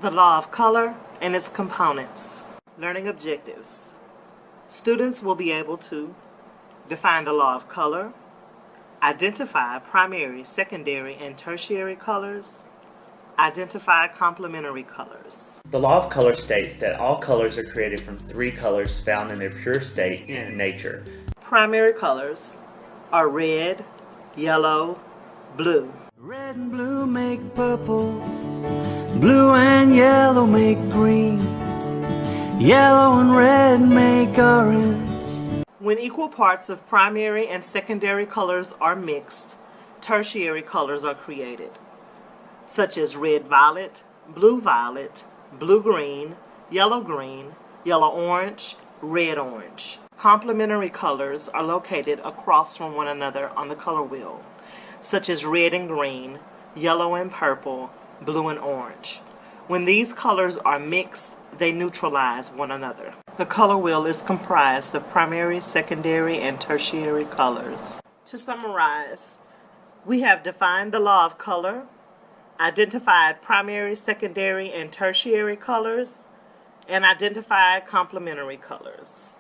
The law of color and its components. Learning objectives. Students will be able to define the law of color, identify primary, secondary, and tertiary colors, identify complementary colors. The law of color states that all colors are created from three colors found in their pure state in nature. Primary colors are red, yellow, blue. Red and blue make purple, blue and yellow make green, yellow and red make orange. When equal parts of primary and secondary colors are mixed, tertiary colors are created, such as red-violet, blue-violet, blue-green, yellow-orange, red-orange. Complementary colors are located across from one another on the color wheel, such as red and green, yellow and purple, blue and orange. When these colors are mixed, they neutralize one another. The color wheel is comprised of primary, secondary, and tertiary colors. To summarize, we have defined the law of color, identified primary, secondary, and tertiary colors, and identified complementary colors.